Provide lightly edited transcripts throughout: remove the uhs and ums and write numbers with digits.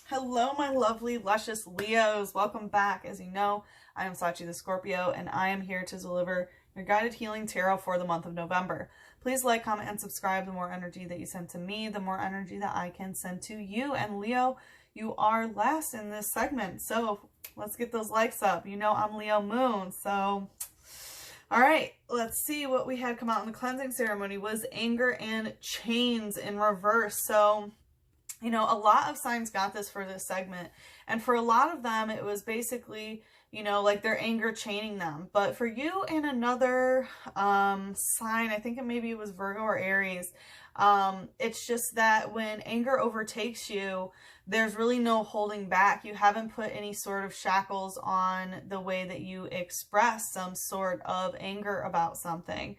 Hello, my lovely, luscious Leos. Welcome back. As you know, I am Sachi the Scorpio, and I am here to deliver your guided healing tarot for the month of November. Please like, comment, and subscribe. The more energy that you send to me, the more energy that I can send to you. And Leo, you are last in this segment, so let's get those likes up. You know I'm Leo Moon, so... All right, let's see what we had come out in the cleansing ceremony was anger and chains in reverse. So... you know, a lot of signs got this for this segment. And for a lot of them, it was basically, you know, like their anger chaining them. But for you and another sign, I think maybe it was Virgo or Aries, it's just that when anger overtakes you, there's really no holding back. You haven't put any sort of shackles on the way that you express some sort of anger about something.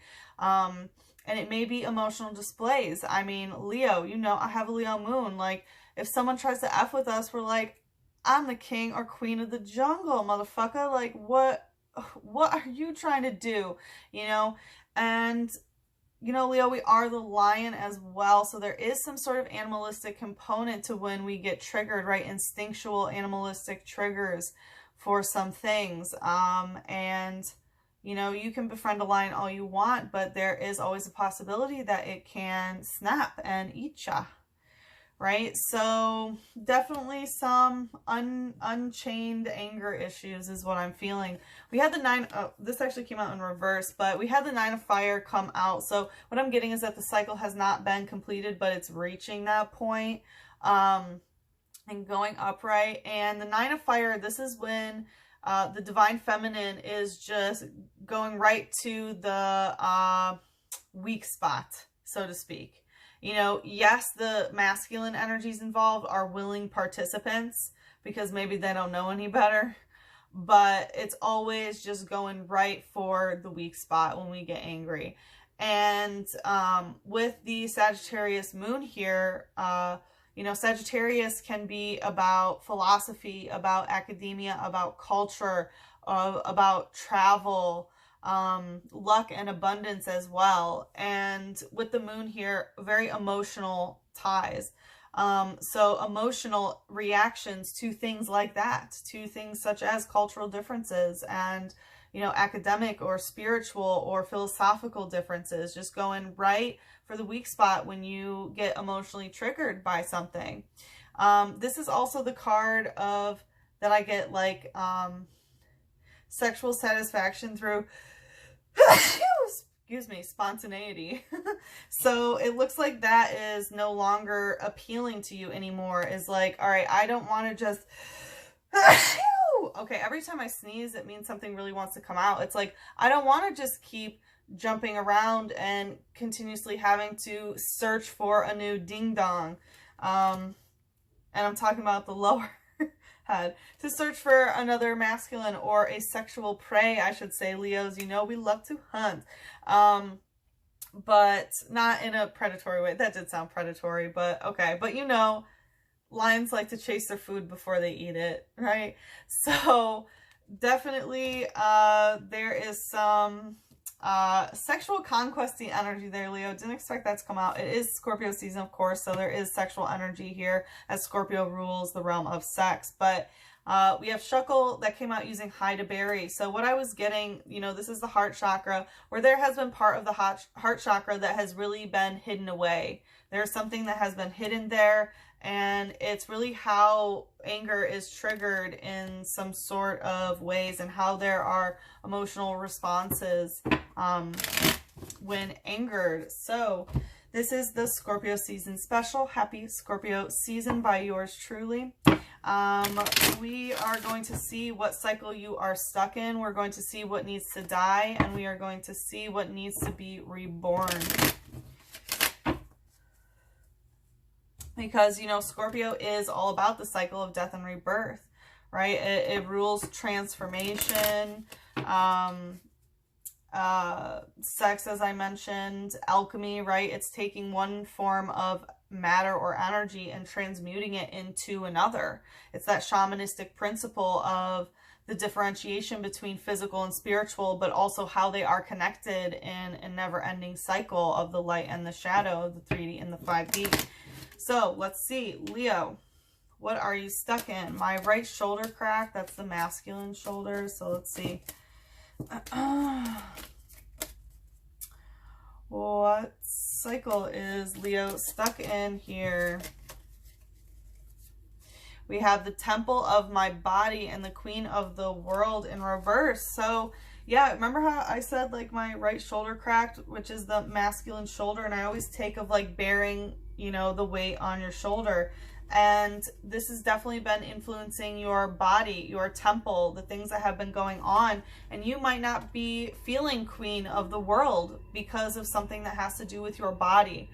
And it may be emotional displays. I mean, Leo, you know, I have a Leo moon. Like, if someone tries to F with us, we're like, I'm the king or queen of the jungle, motherfucker. Like, what are you trying to do? You know? And, you know, Leo, we are the lion as well. So there is some sort of animalistic component to when we get triggered, right? Instinctual, animalistic triggers for some things. And... you know, you can befriend a lion all you want, but there is always a possibility that it can snap and eat ya, right? So definitely some unchained anger issues is what I'm feeling. We had the this actually came out in reverse, but we had the Nine of Fire come out. So what I'm getting is that the cycle has not been completed, but it's reaching that point, and going upright. And the Nine of Fire, this is when... the divine feminine is just going right to the weak spot, so to speak. You know, yes, the masculine energies involved are willing participants because maybe they don't know any better, but it's always just going right for the weak spot when we get angry. And with the Sagittarius moon here, you know, Sagittarius can be about philosophy, about academia, about culture, about travel, luck and abundance as well. And with the moon here, very emotional ties. So emotional reactions to things like that, to things such as cultural differences and, you know, academic or spiritual or philosophical differences, just going right for the weak spot when you get emotionally triggered by something. This is also the card of that I get like sexual satisfaction through excuse me, spontaneity. So it looks like that is no longer appealing to you anymore. Is like, all right, I don't want to just okay, every time I sneeze it means something really wants to come out. It's like I don't want to just keep jumping around and continuously having to search for a new ding dong. And I'm talking about the lower head. To search for another masculine or a sexual prey, I should say, Leos. You know we love to hunt. But not in a predatory way. That did sound predatory, but okay. But you know, lions like to chase their food before they eat it, right? So definitely there is some sexual conquesting energy there, Leo. Didn't expect that to come out. It is Scorpio season, of course, so there is sexual energy here as Scorpio rules the realm of sex. But we have Shuckle that came out using Hide a Berry. So what I was getting, you know, this is the heart chakra, where there has been part of the heart chakra that has really been hidden away. There's something that has been hidden there, and it's really how anger is triggered in some sort of ways and how there are emotional responses when angered. So this is the Scorpio season special. Happy Scorpio season by yours truly. We are going to see what cycle you are stuck in. We're going to see what needs to die, and we are going to see what needs to be reborn. Because, you know, Scorpio is all about the cycle of death and rebirth, right? It rules transformation, sex, as I mentioned, alchemy, right? It's taking one form of matter or energy and transmuting it into another. It's that shamanistic principle of the differentiation between physical and spiritual, but also how they are connected in a never-ending cycle of the light and the shadow, of the 3D and the 5D. So let's see, Leo, What are you stuck in? My right shoulder crack. That's the masculine shoulder. So let's see. What cycle is Leo stuck in here? We have the Temple of my body and the Queen of the World in reverse. So yeah, remember how I said like my right shoulder cracked, which is the masculine shoulder, and I always take of like bearing, you know, the weight on your shoulder. And this has definitely been influencing your body, your temple, the things that have been going on. And you might not be feeling queen of the world because of something that has to do with your body.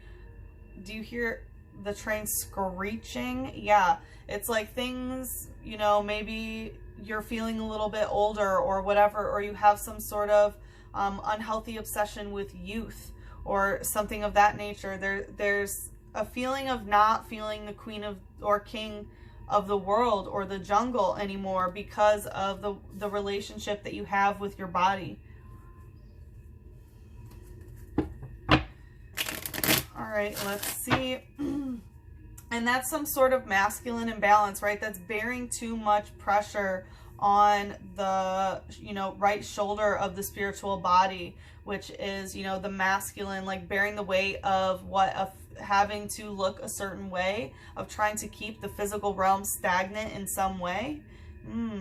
Do you hear the train screeching? Yeah, it's like things, you know, maybe you're feeling a little bit older or whatever, or you have some sort of unhealthy obsession with youth or something of that nature. There's a feeling of not feeling the queen of or king of the world or the jungle anymore because of the relationship that you have with your body. All right, let's see. And that's some sort of masculine imbalance, right? That's bearing too much pressure on the, you know, right shoulder of the spiritual body, which is, you know, the masculine, like bearing the weight of what, having to look a certain way, of trying to keep the physical realm stagnant in some way.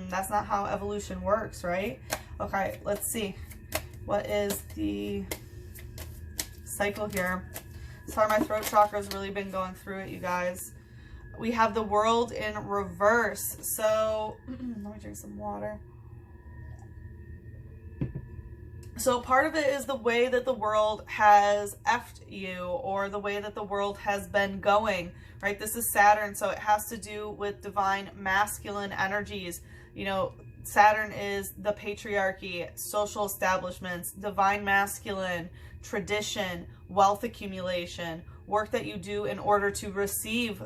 That's not how evolution works, right? Okay, let's see. What is the cycle here? Sorry, my throat chakra has really been going through it, you guys. We have the World in reverse. So let me drink some water. So part of it is the way that the world has effed you, or the way that the world has been going, right? This is Saturn, so it has to do with divine masculine energies. You know, Saturn is the patriarchy, social establishments, divine masculine, tradition, wealth accumulation, work that you do in order to receive,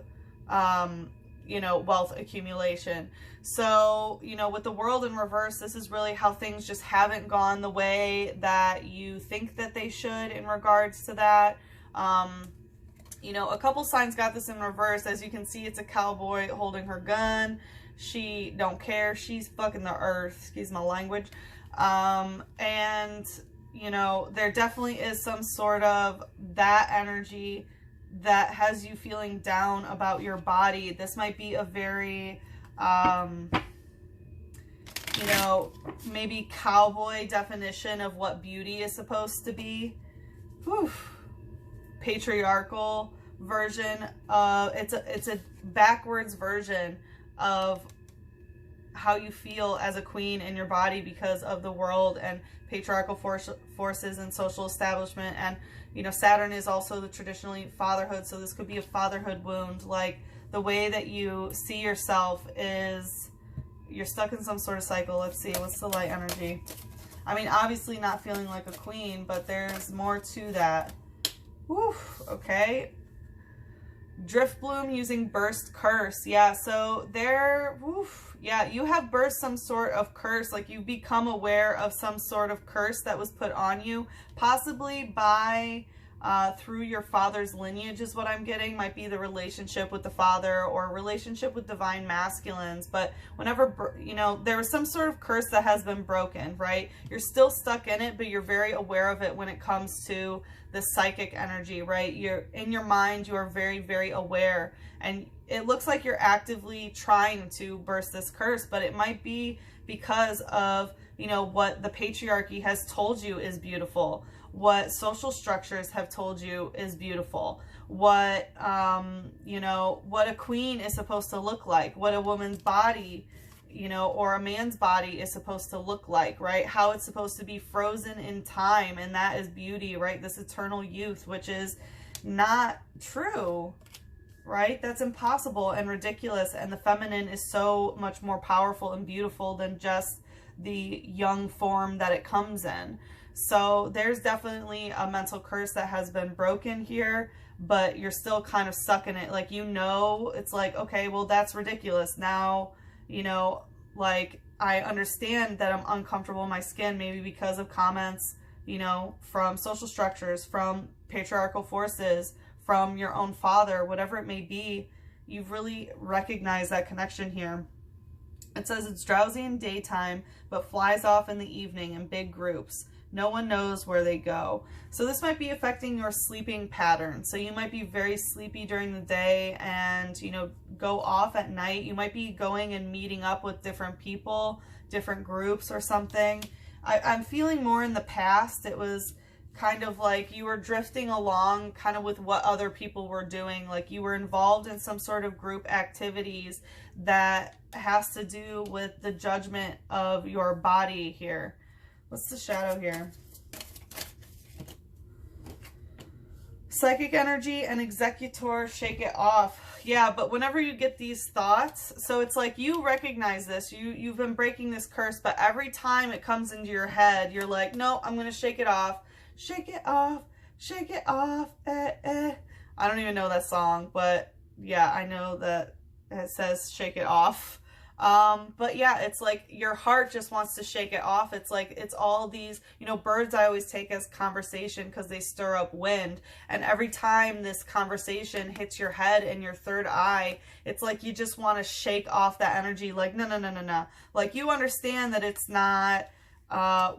you know, wealth accumulation. So, you know, with the World in reverse, this is really how things just haven't gone the way that you think that they should in regards to that. You know, a couple signs got this in reverse. As you can see, it's a cowboy holding her gun. She don't care. She's fucking the earth. Excuse my language. And, you know, there definitely is some sort of that energy that has you feeling down about your body. This might be a very, you know, maybe cowboy definition of what beauty is supposed to be. Whew. Patriarchal version of, it's a backwards version of how you feel as a queen in your body because of the world and patriarchal forces and social establishment. And, you know, Saturn is also the traditionally fatherhood, so this could be a fatherhood wound. Like, the way that you see yourself is, you're stuck in some sort of cycle. Let's see, what's the light energy? I mean, obviously not feeling like a queen, but there's more to that. Whew, okay. Drift bloom using burst curse. Yeah, so there, woof, yeah, you have burst some sort of curse. Like, you become aware of some sort of curse that was put on you, possibly by through your father's lineage is what I'm getting. Might be the relationship with the father or relationship with divine masculines. But whenever, you know, there was some sort of curse that has been broken, right? You're still stuck in it, but you're very aware of it when it comes to the psychic energy, right? You're in your mind, you are very, very aware. And it looks like you're actively trying to burst this curse, but it might be because of, you know, what the patriarchy has told you is beautiful, what social structures have told you is beautiful, what, you know, what a queen is supposed to look like, what a woman's body, you know, or a man's body is supposed to look like, right? How it's supposed to be frozen in time, and that is beauty, right? This eternal youth, which is not true, right? That's impossible and ridiculous, and the feminine is so much more powerful and beautiful than just the young form that it comes in. So there's definitely a mental curse that has been broken here, but you're still kind of stuck in it. Like, you know, it's like, okay, well, that's ridiculous. Now, you know, like, I understand that I'm uncomfortable in my skin, maybe because of comments, you know, from social structures, from patriarchal forces, from your own father, whatever it may be. you've really recognized that connection here. It says it's drowsy in daytime, but flies off in the evening in big groups. No one knows where they go. So this might be affecting your sleeping pattern. So you might be very sleepy during the day and, you know, go off at night. You might be going and meeting up with different people, different groups or something. I'm feeling more in the past. It was kind of like you were drifting along kind of with what other people were doing. Like you were involved in some sort of group activities that has to do with the judgment of your body here. What's the shadow here? Psychic energy and executor, shake it off. Yeah, but whenever you get these thoughts, so it's like you recognize this, you've been breaking this curse, but every time it comes into your head, you're like, no, I'm going to shake it off. Shake it off, shake it off, eh, eh. I don't even know that song, but yeah, I know that it says shake it off. But yeah, it's like your heart just wants to shake it off. It's like, it's all these, you know, birds I always take as conversation because they stir up wind. And every time this conversation hits your head and your third eye, it's like you just want to shake off that energy. Like, no, no, no, no, no. Like you understand that it's not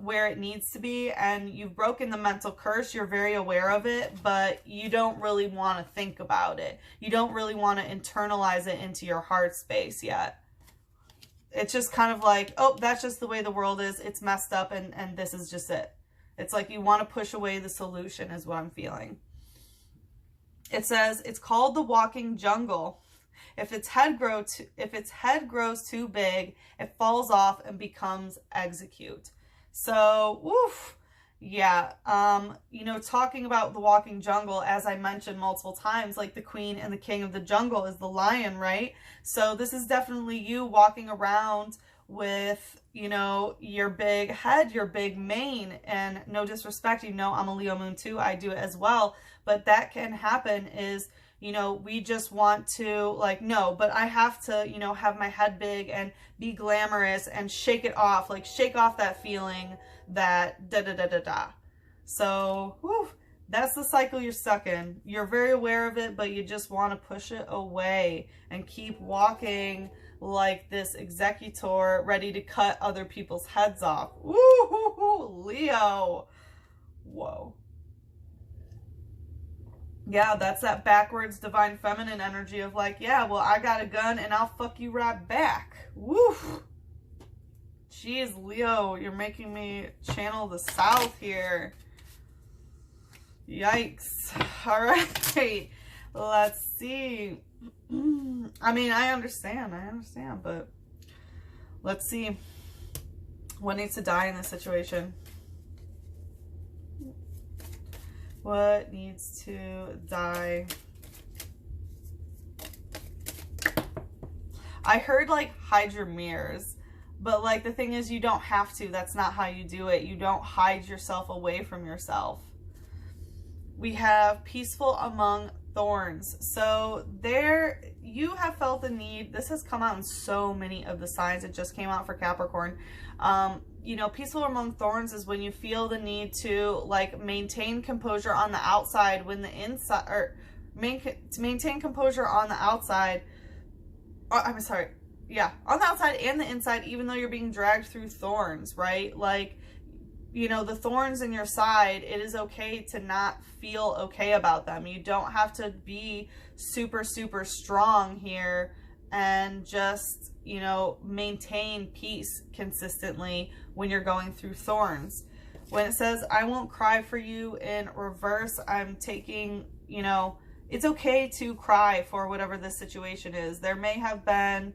where it needs to be, and you've broken the mental curse. You're very aware of it, but you don't really want to think about it. You don't really want to internalize it into your heart space yet. It's just kind of like, oh, that's just the way the world is. It's messed up, and this is just it. It's like you want to push away the solution is what I'm feeling. It says it's called the walking jungle. If its head grows too big, it falls off and becomes execute. So, woof. Yeah, you know, talking about the walking jungle, as I mentioned multiple times, like the queen and the king of the jungle is the lion, right? So this is definitely you walking around with, you know, your big head, your big mane, and no disrespect, you know, I'm a Leo moon too, I do it as well, but that can happen is, you know, we just want to like, no, but I have to, you know, have my head big and be glamorous and shake it off, like shake off that feeling that da-da-da-da-da. So, whew, that's the cycle you're stuck in. You're very aware of it, but you just want to push it away and keep walking like this executor ready to cut other people's heads off. Woo, Leo. Whoa. Yeah, that's that backwards divine feminine energy of like, yeah, well, I got a gun and I'll fuck you right back. Woof. Jeez, Leo, you're making me channel the south here. Yikes. All right. Let's see. I mean, I understand, but let's see. What needs to die in this situation? What needs to die? I heard like hide your mirrors, but like the thing is you don't have to. That's not how you do it. You don't hide yourself away from yourself. We have peaceful among thorns. So there you have felt the need. This has come out in so many of the signs. It just came out for Capricorn. You know, peaceful among thorns is when you feel the need to like maintain composure on the outside when the inside, or maintain composure on the outside. Oh, I'm sorry. Yeah, on the outside and the inside, even though you're being dragged through thorns, right? Like, you know, the thorns in your side, it is okay to not feel okay about them. You don't have to be super, super strong here and just, you know, maintain peace consistently when you're going through thorns. When it says, I won't cry for you in reverse, I'm taking, you know, it's okay to cry for whatever this situation is. There may have been,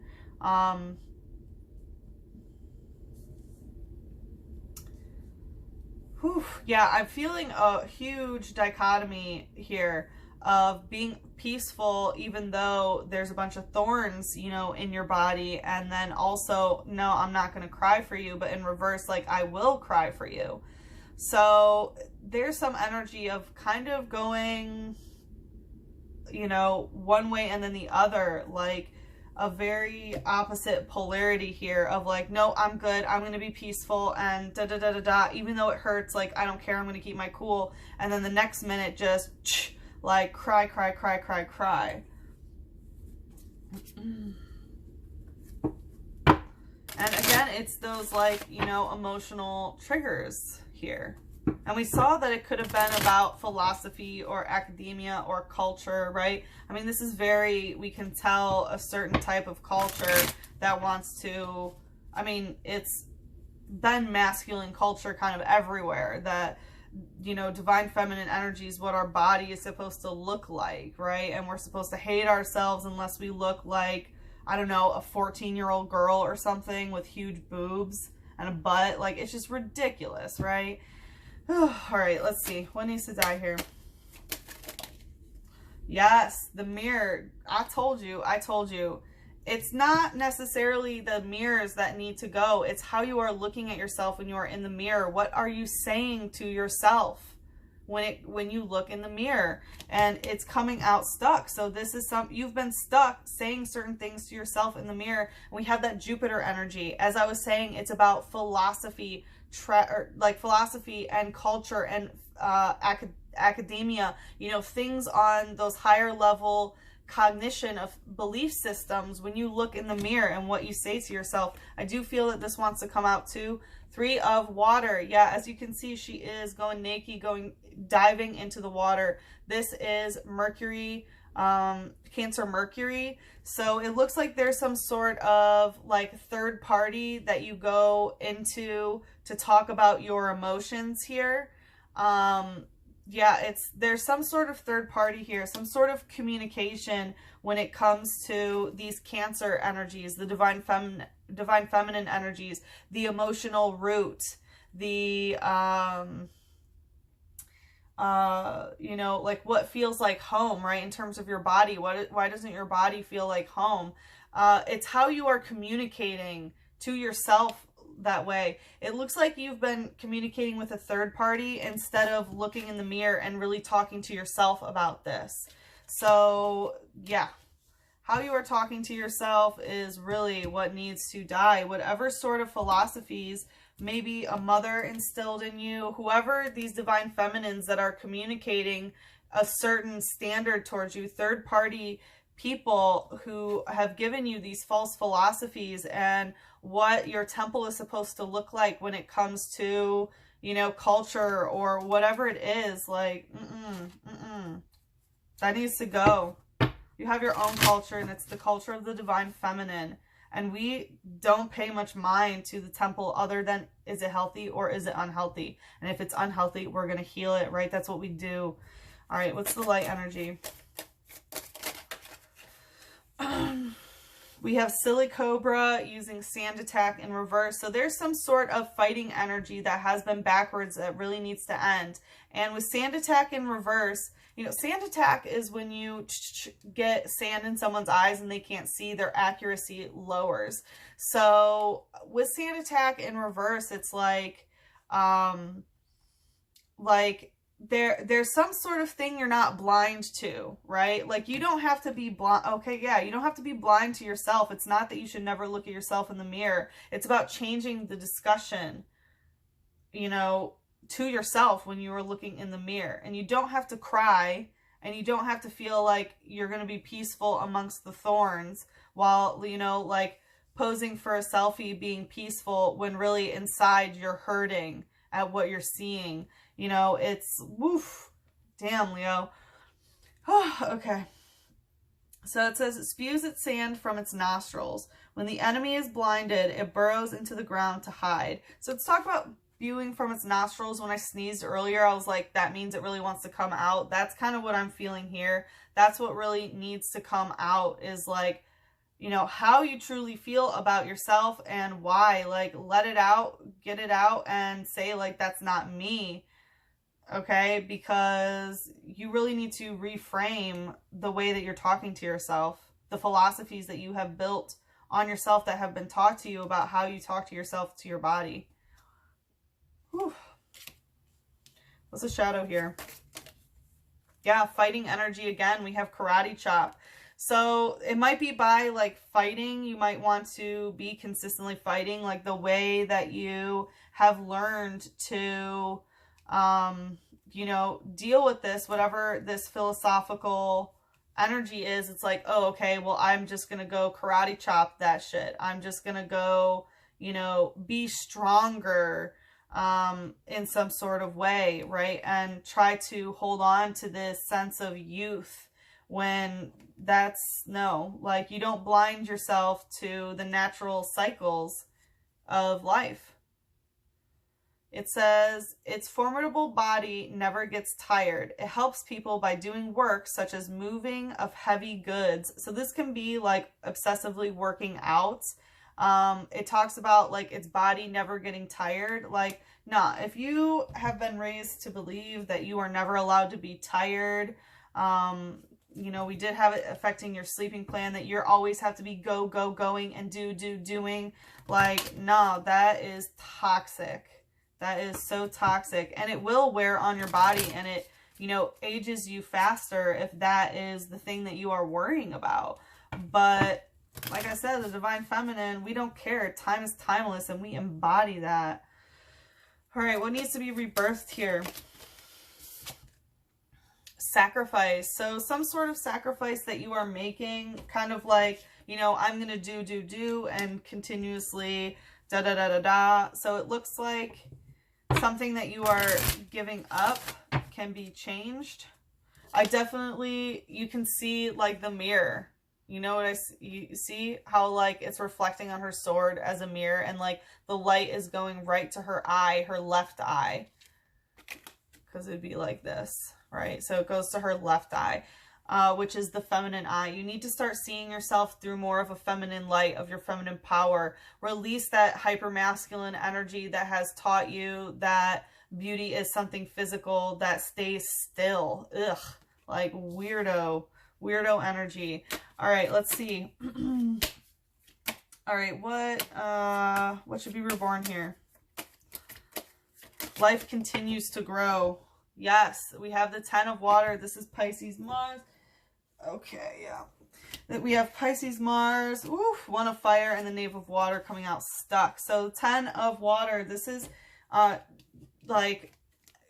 yeah, I'm feeling a huge dichotomy here of being peaceful even though there's a bunch of thorns, you know, in your body, and then also, no, I'm not going to cry for you, but in reverse, like, I will cry for you. So there's some energy of kind of going, you know, one way and then the other, like a very opposite polarity here of like, no, I'm good, I'm going to be peaceful and da da da da da, even though it hurts, like, I don't care, I'm going to keep my cool. And then the next minute just like cry, cry, cry, cry, cry. And again, it's those like, you know, emotional triggers here. And we saw that it could have been about philosophy or academia or culture, right? I mean, this is very, we can tell a certain type of culture that wants to, I mean, it's been masculine culture kind of everywhere, that, you know, divine feminine energy is what our body is supposed to look like, right? And we're supposed to hate ourselves unless we look like, I don't know, a 14-year-old girl or something with huge boobs and a butt. Like, it's just ridiculous, right? All right, let's see. What needs to die here? Yes, the mirror. I told you. It's not necessarily the mirrors that need to go. It's how you are looking at yourself when you are in the mirror. What are you saying to yourself when you look in the mirror? And it's coming out stuck. So this is you've been stuck saying certain things to yourself in the mirror. And we have that Jupiter energy. As I was saying, it's about philosophy, like philosophy and culture and academia, you know, things on those higher level cognition of belief systems. When you look in the mirror and what you say to yourself, I do feel that this wants to come out too. 3 of water. Yeah, as you can see, she is going naked, diving into the water. This is Mercury, Cancer Mercury. So it looks like there's some sort of like third party that you go into to talk about your emotions here. Yeah, there's some sort of third party here, some sort of communication when it comes to these Cancer energies, the divine feminine energies, the emotional root, the you know, like what feels like home, right? In terms of your body, why doesn't your body feel like home? It's how you are communicating to yourself that way. It looks like you've been communicating with a third party instead of looking in the mirror and really talking to yourself about this. So yeah, how you are talking to yourself is really what needs to die. Whatever sort of philosophies maybe a mother instilled in you, whoever these divine feminines that are communicating a certain standard towards you, third party people who have given you these false philosophies and what your temple is supposed to look like when it comes to, you know, culture or whatever it is, like, that needs to go. You have your own culture, and it's the culture of the divine feminine. And we don't pay much mind to the temple other than, is it healthy or is it unhealthy? And if it's unhealthy, we're going to heal it, right? That's what we do. All right, what's the light energy? We have Silly Cobra using Sand Attack in reverse. So there's some sort of fighting energy that has been backwards that really needs to end. And with Sand Attack in reverse, you know, Sand Attack is when you get sand in someone's eyes and they can't see, their accuracy lowers. So with Sand Attack in reverse, it's like there's some sort of thing you're not blind to, right? Like, you don't have to be blind. Okay, yeah, you don't have to be blind to yourself. It's not that you should never look at yourself in the mirror. It's about changing the discussion, you know, to yourself when you are looking in the mirror. And you don't have to cry, and you don't have to feel like you're going to be peaceful amongst the thorns while, you know, like posing for a selfie, being peaceful when really inside you're hurting at what you're seeing. You know, it's woof. Damn, Leo. Okay. So it says it spews its sand from its nostrils. When the enemy is blinded, it burrows into the ground to hide. So let's talk about spewing from its nostrils. When I sneezed earlier, I was like, that means it really wants to come out. That's kind of what I'm feeling here. That's what really needs to come out, is like, you know, how you truly feel about yourself and why. Like, let it out, get it out, and say, like, that's not me. Okay, because you really need to reframe the way that you're talking to yourself, the philosophies that you have built on yourself that have been taught to you about how you talk to yourself, to your body. Whew. What's the shadow here? Yeah, fighting energy again. We have karate chop. So it might be by like fighting. You might want to be consistently fighting, like the way that you have learned to you know, deal with this, whatever this philosophical, energy is. It's like, oh, okay, well, I'm just going to go karate chop that shit. I'm just going to go, you know, be stronger in some sort of way, right? And try to hold on to this sense of youth when that's, no, like, you don't blind yourself to the natural cycles of life. It says, its formidable body never gets tired. It helps people by doing work such as moving of heavy goods. So this can be like obsessively working out. It talks about like its body never getting tired. Like, nah, if you have been raised to believe that you are never allowed to be tired, you know, we did have it affecting your sleeping plan, that you're always have to be going and doing. Like, nah, that is toxic. That is so toxic, and it will wear on your body, and it, you know, ages you faster if that is the thing that you are worrying about. But like I said, the divine feminine, we don't care. Time is timeless, and we embody that. All right, what needs to be rebirthed here? Sacrifice. So some sort of sacrifice that you are making, kind of like, you know, I'm going to do, and continuously da. So it looks like something that you are giving up can be changed. I definitely, you can see like the mirror. You know what you see how like it's reflecting on her sword as a mirror, and like the light is going right to her eye, her left eye. Because it'd be like this, right? So it goes to her left eye, which is the feminine eye. You need to start seeing yourself through more of a feminine light, of your feminine power. Release that hyper-masculine energy that has taught you that beauty is something physical that stays still. Ugh, like weirdo energy. All right, let's see. All right, what should be reborn here? Life continues to grow. Yes, we have the 10 of water. This is Pisces Mars. Okay, yeah. That we have Pisces Mars, oof, 1 of fire, and the Knave of water coming out stuck. So 10 of water, this is like,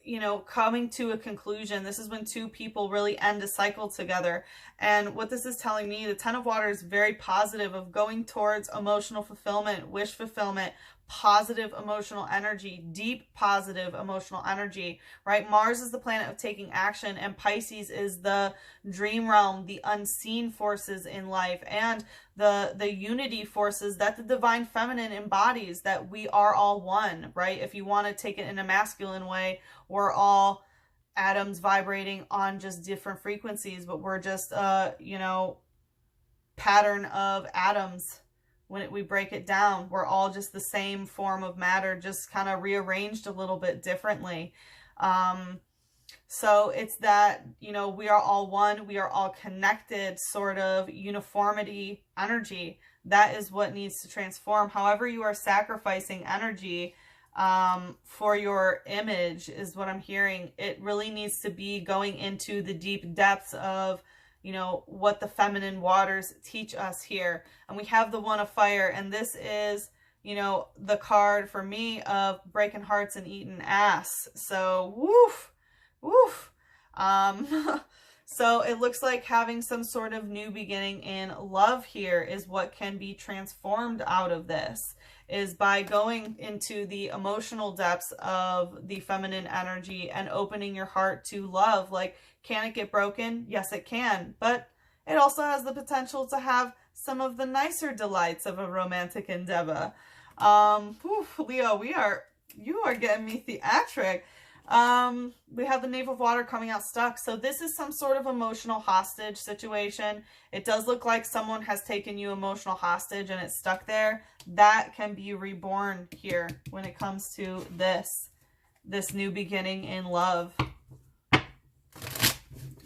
you know, coming to a conclusion. This is when two people really end a cycle together. And what this is telling me, the 10 of water is very positive, of going towards emotional fulfillment, wish fulfillment, positive emotional energy, deep positive emotional energy, right? Mars is the planet of taking action, and Pisces is the dream realm, the unseen forces in life, and the unity forces that the divine feminine embodies, that we are all one, right? If you want to take it in a masculine way, we're all atoms vibrating on just different frequencies, but we're just you know, pattern of atoms. When we break it down, we're all just the same form of matter, just kind of rearranged a little bit differently. So it's that, you know, we are all one, we are all connected, sort of uniformity energy. That is what needs to transform. However you are sacrificing energy for your image is what I'm hearing. It really needs to be going into the deep depths of, you know, what the feminine waters teach us here. And we have the 1 of fire, and this is, you know, the card for me of breaking hearts and eating ass. So woof. So it looks like having some sort of new beginning in love here is what can be transformed out of this, is by going into the emotional depths of the feminine energy and opening your heart to love. Like, can it get broken? Yes, it can. But it also has the potential to have some of the nicer delights of a romantic endeavor. Leo, you are getting me theatric. We have the Knave of water coming out stuck. So this is some sort of emotional hostage situation. It does look like someone has taken you emotional hostage and it's stuck there. That can be reborn here when it comes to this new beginning in love.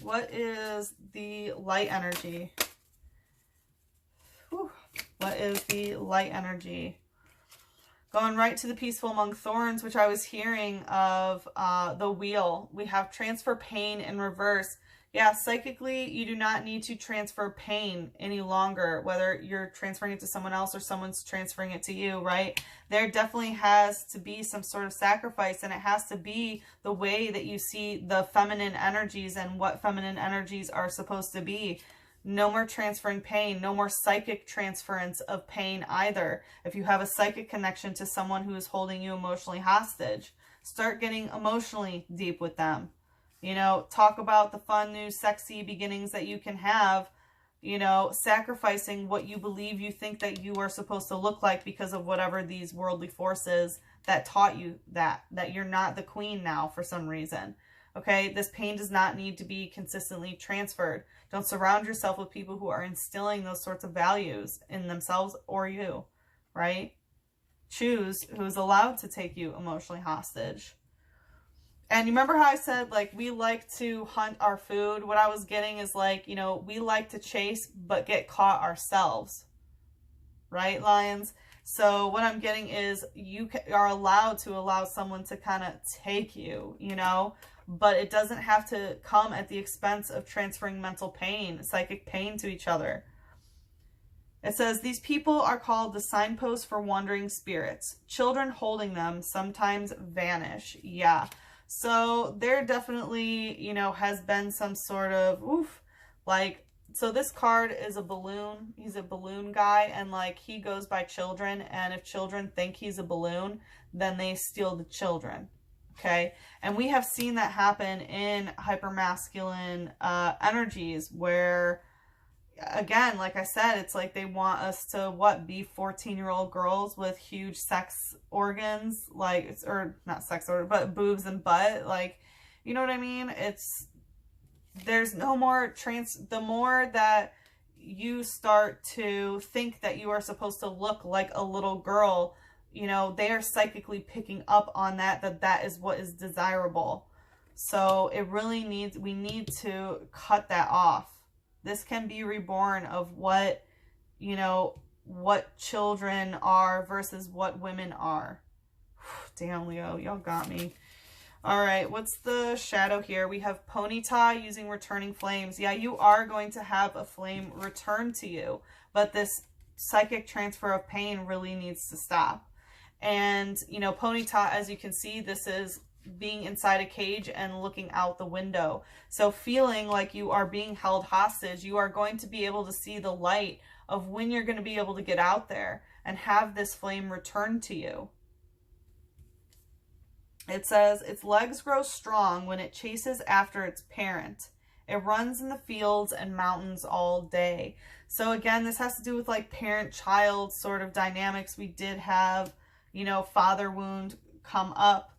What is the light energy? Whew. What is the light energy? Going right to the peaceful among thorns, which I was hearing of the wheel. We have transfer pain in reverse. Yeah, psychically, you do not need to transfer pain any longer, whether you're transferring it to someone else or someone's transferring it to you, right? There definitely has to be some sort of sacrifice, and it has to be the way that you see the feminine energies and what feminine energies are supposed to be. No more transferring pain, no more psychic transference of pain either. If you have a psychic connection to someone who is holding you emotionally hostage, start getting emotionally deep with them. You know, talk about the fun, new, sexy beginnings that you can have, you know, sacrificing what you believe you think that you are supposed to look like because of whatever these worldly forces that taught you that you're not the queen now for some reason. Okay, this pain does not need to be consistently transferred. Don't surround yourself with people who are instilling those sorts of values in themselves or you, right? Choose who's allowed to take you emotionally hostage. And you remember how I said, like, we like to hunt our food? What I was getting is, like, you know, we like to chase but get caught ourselves. Right, Lions? So what I'm getting is you are allowed to allow someone to kind of take you, you know? But it doesn't have to come at the expense of transferring mental pain, psychic pain to each other. It says, these people are called the signposts for wandering spirits. Children holding them sometimes vanish. Yeah. So there definitely, you know, has been some sort of, like, so this card is a balloon. He's a balloon guy, and, like, he goes by children, and if children think he's a balloon, then they steal the children, okay? And we have seen that happen in hypermasculine energies where, again, like I said, it's like they want us to, what, be 14-year-old girls with huge sex organs, like, or not sex organ, but boobs and butt, like, you know what I mean? It's, there's no more the more that you start to think that you are supposed to look like a little girl, you know, they are psychically picking up on that is what is desirable. So it really needs, we need to cut that off. This can be reborn of what, you know, what children are versus what women are. Damn, Leo, y'all got me. All right, what's the shadow here? We have Ponyta using returning flames. Yeah, you are going to have a flame return to you, but this psychic transfer of pain really needs to stop. And, you know, Ponyta, as you can see, this is being inside a cage and looking out the window. So feeling like you are being held hostage, you are going to be able to see the light of when you're going to be able to get out there and have this flame return to you. It says, its legs grow strong when it chases after its parent. It runs in the fields and mountains all day. So again, this has to do with, like, parent-child sort of dynamics. We did have, you know, father wound come up.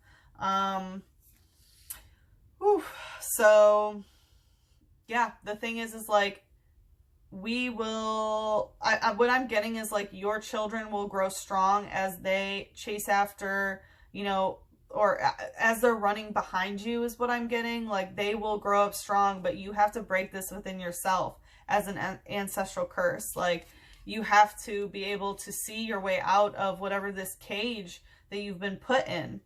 So yeah, the thing is like, we will, what I'm getting is, like, your children will grow strong as they chase after, you know, or as they're running behind you is what I'm getting. Like, they will grow up strong, but you have to break this within yourself as an ancestral curse. Like, you have to be able to see your way out of whatever this cage that you've been put in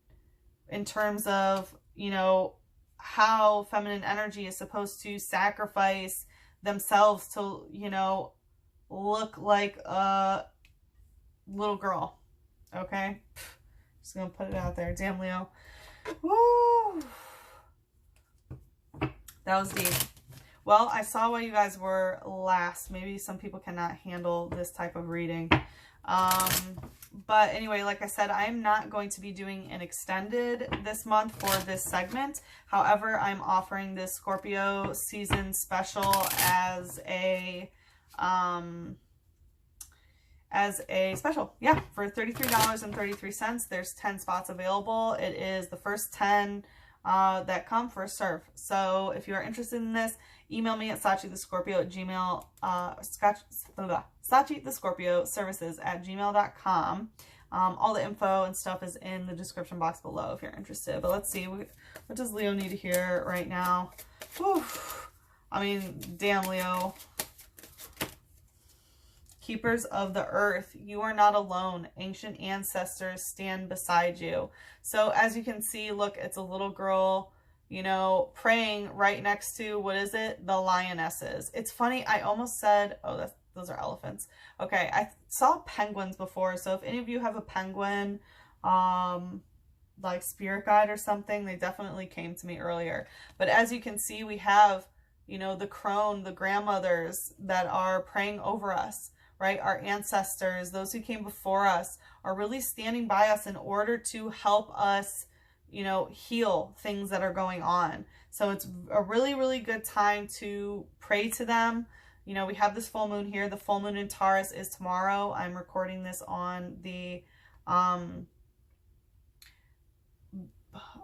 terms of, you know, how feminine energy is supposed to sacrifice themselves to, you know, look like a little girl. Okay? Just gonna put it out there. Damn, Leo. Woo! That was deep. Well, I saw why you guys were last. Maybe some people cannot handle this type of reading. But anyway, like I said, I'm not going to be doing an extended this month for this segment. However, I'm offering this Scorpio season special as a special. Yeah, for $33.33. There's 10 spots available. It is the first 10 that come, first serve. So if you are interested in this, email me at SachiTheScorpio@gmail, SachiTheScorpio services@gmail.com. All the info and stuff is in the description box below if you're interested. But let's see, what does Leo need to hear right now? Whew. I mean, damn, Leo. Keepers of the earth, you are not alone. Ancient ancestors stand beside you. So as you can see, look, it's a little girl, you know, praying right next to, what is it? The lionesses. It's funny, I almost said, oh, those are elephants. Okay, I saw penguins before, so if any of you have a penguin, like spirit guide or something, they definitely came to me earlier. But as you can see, we have, you know, the crone, the grandmothers that are praying over us, right? Our ancestors, those who came before us, are really standing by us in order to help us, you know, heal things that are going on. So it's a really, really good time to pray to them. You know, we have this full moon here. The full moon in Taurus is tomorrow. I'm recording this on the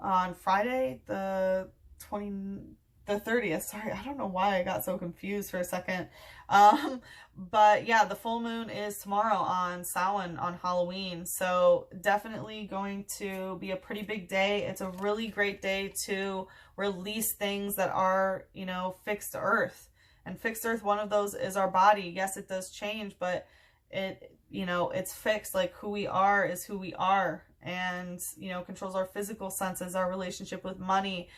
on Friday, the 30th. Sorry, I don't know why I got so confused for a second. But yeah, the full moon is tomorrow on Samhain, on Halloween. So definitely going to be a pretty big day. It's a really great day to release things that are, you know, fixed earth. And fixed earth, one of those is our body. Yes, it does change, but it, you know, it's fixed. Like, who we are is who we are, and, you know, controls our physical senses, our relationship with money,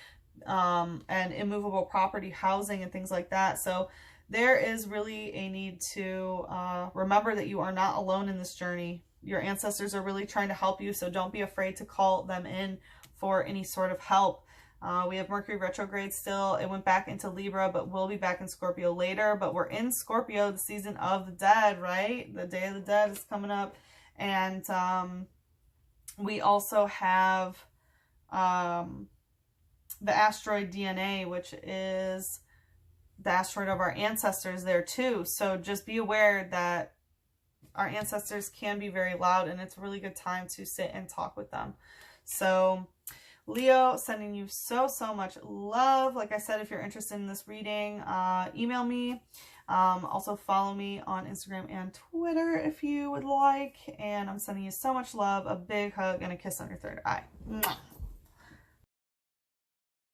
and immovable property, housing, and things like that. So there is really a need to remember that you are not alone in this journey. Your ancestors are really trying to help you, so don't be afraid to call them in for any sort of help. We have Mercury retrograde still. It went back into Libra, but we'll be back in Scorpio later. But we're in Scorpio, the season of the dead, right? The Day of the Dead is coming up. And we also have the asteroid DNA, which is the asteroid of our ancestors there too. So just be aware that our ancestors can be very loud, and it's a really good time to sit and talk with them. So Leo, sending you so much love. Like I said, if you're interested in this reading, email me. Also follow me on Instagram and Twitter if you would like. And I'm sending you so much love, a big hug, and a kiss on your third eye. Mwah.